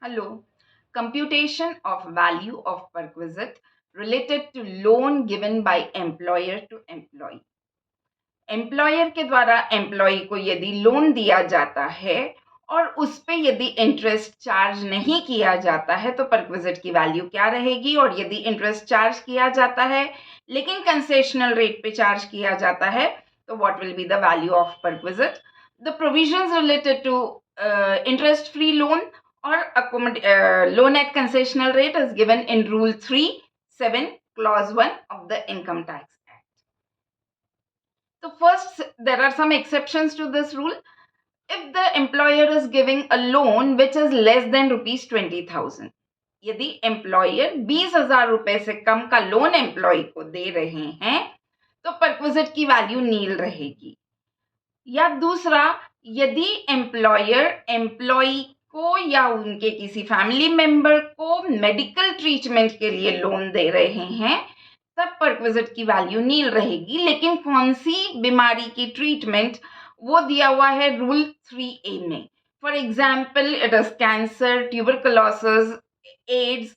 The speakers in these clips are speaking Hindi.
Hello. Computation of value of perquisite related to loan given by employer to employee. Employer के द्वारा एम्प्लॉय को यदि लोन दिया जाता है और उस पे यदि इंटरेस्ट चार्ज नहीं किया जाता है तो परक्विजिट की वैल्यू क्या रहेगी, और यदि इंटरेस्ट चार्ज किया जाता है लेकिन कंसेशनल रेट पे चार्ज किया जाता है तो what will be the value of perquisite. The provisions related to interest free loan or loan at concessional rate is given in Rule 3(7) Clause 1 of the Income Tax Act. So first, there are some exceptions to this rule. If the employer is giving a loan which is less than rupees 20,000, यदि एम्प्लॉयर 20,000 रुपए से कम का लोन एम्प्लॉय को दे रहे हैं तो परक्विजिट की वैल्यू नील रहेगी. या दूसरा, यदि एम्प्लॉयर एम्प्लॉय को या उनके किसी फैमिली मेंबर को मेडिकल ट्रीटमेंट के लिए लोन दे रहे हैं तब परक्विजिट की वैल्यू नील रहेगी. लेकिन कौन सी बीमारी की ट्रीटमेंट वो दिया हुआ है रूल 3A में. For example, it is cancer, tuberculosis, AIDS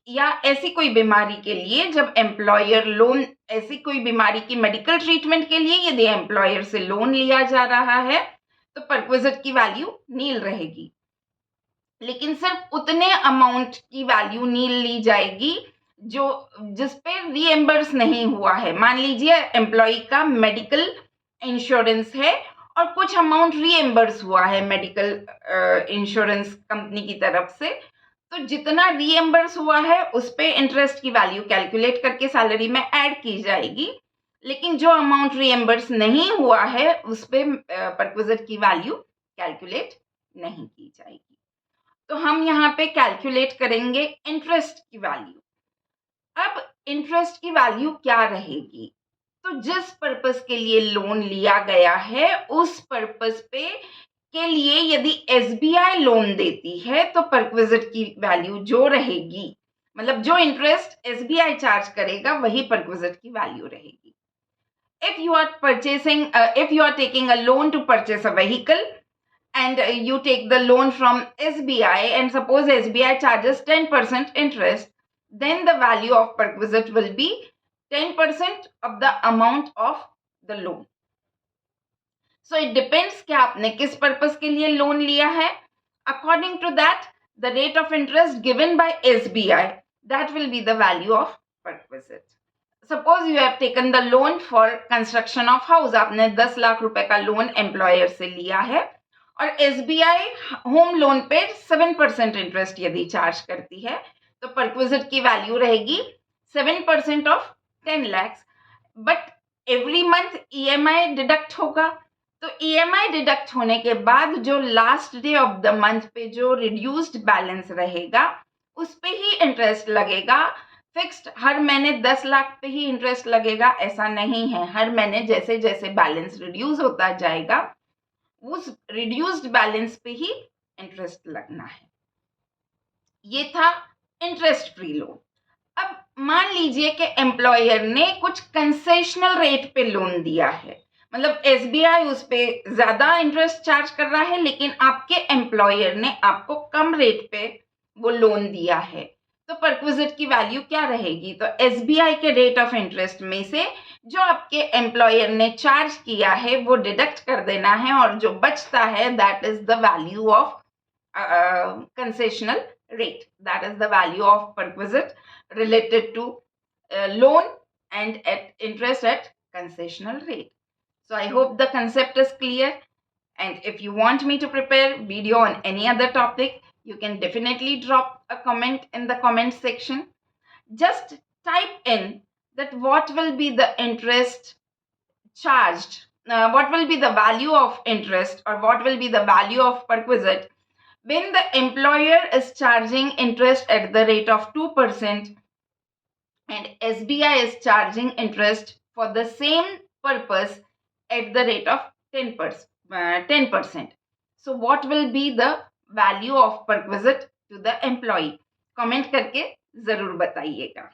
या ऐसी कोई बीमारी के लिए जब एम्प्लॉयर लोन, ऐसी कोई बीमारी की मेडिकल ट्रीटमेंट के लिए यदि एम्प्लॉयर से लोन लिया जा रहा है तो परक्विजिट की वैल्यू नील रहेगी. लेकिन सिर्फ उतने अमाउंट की वैल्यू नील ली जाएगी जो जिस पे रीएम्बर्स नहीं हुआ है. मान लीजिए एम्प्लॉय का मेडिकल इंश्योरेंस है और कुछ अमाउंट रीएम्बर्स हुआ है मेडिकल इंश्योरेंस कंपनी की तरफ से, तो जितना रीएम्बर्स हुआ है उस पे इंटरेस्ट की वैल्यू कैलकुलेट करके सैलरी में ऐड की जाएगी. लेकिन जो अमाउंट रीएम्बर्स नहीं हुआ है उस पे परक्विजिट की वैल्यू कैलकुलेट नहीं की जाएगी. तो हम यहाँ पे कैलकुलेट करेंगे इंटरेस्ट की वैल्यू. अब इंटरेस्ट की वैल्यू क्या रहेगी? तो जिस पर्पस के लिए लोन लिया गया है उस पर्पस पे के लिए यदि एसबीआई लोन देती है तो परक्विजिट की वैल्यू जो रहेगी, मतलब जो इंटरेस्ट एसबीआई चार्ज करेगा वही परक्विजिट की वैल्यू रहेगी. If you are purchasing, if you are taking a loan to purchase a vehicle and you take the loan from SBI and suppose SBI charges 10% interest, then the value of perquisite will be 10% of the amount of the loan. So it depends कि आपने किस पर्पस के लिए लोन लिया है. According to that, the rate of interest given by SBI, that will be the value of perquisite. Suppose you have taken the loan for construction of house. आपने 10 लाख रुपए का लोन एम्प्लॉयर से लिया है और एसबीआई होम लोन पे 7% इंटरेस्ट यदि चार्ज करती है तो परक्विजिट की वैल्यू रहेगी 7% of 10 lakh. But every month EMI deduct होगा, तो ईएमआई डिडक्ट होने के बाद जो last day of the month पे जो रिड्यूस्ड बैलेंस रहेगा उस पे ही इंटरेस्ट लगेगा. फिक्स्ड हर महीने 10 लाख पे ही इंटरेस्ट लगेगा ऐसा नहीं है. हर महीने जैसे जैसे बैलेंस रिड्यूस होता जाएगा उस रिड्यूस्ड बैलेंस पे ही इंटरेस्ट लगना है. ये था इंटरेस्ट फ्री लोन. अब मान लीजिए कि एम्प्लॉयर ने कुछ कंसेशनल रेट पे लोन दिया है, मतलब एसबीआई उस पे ज्यादा इंटरेस्ट चार्ज कर रहा है लेकिन आपके एम्प्लॉयर ने आपको कम रेट पे वो लोन दिया है, तो परक्विजिट की वैल्यू क्या रहेगी? तो एसबीआई के रेट ऑफ इंटरेस्ट में से जो आपके एम्प्लॉयर ने चार्ज किया है वो डिडक्ट कर देना है और जो बचता है that is the value of concessional rate. That is the value of perquisite related to loan and at interest at concessional rate. So I hope the concept is clear, and if you want me to prepare video on any other topic, you can definitely drop a comment in the comment section. Just type in that what will be the interest charged, what will be the value of interest or what will be the value of perquisite when the employer is charging interest at the rate of 2% and SBI is charging interest for the same purpose at the rate of 10%. So what will be the value of perquisite to the employee? Comment करके जरूर बताइएगा.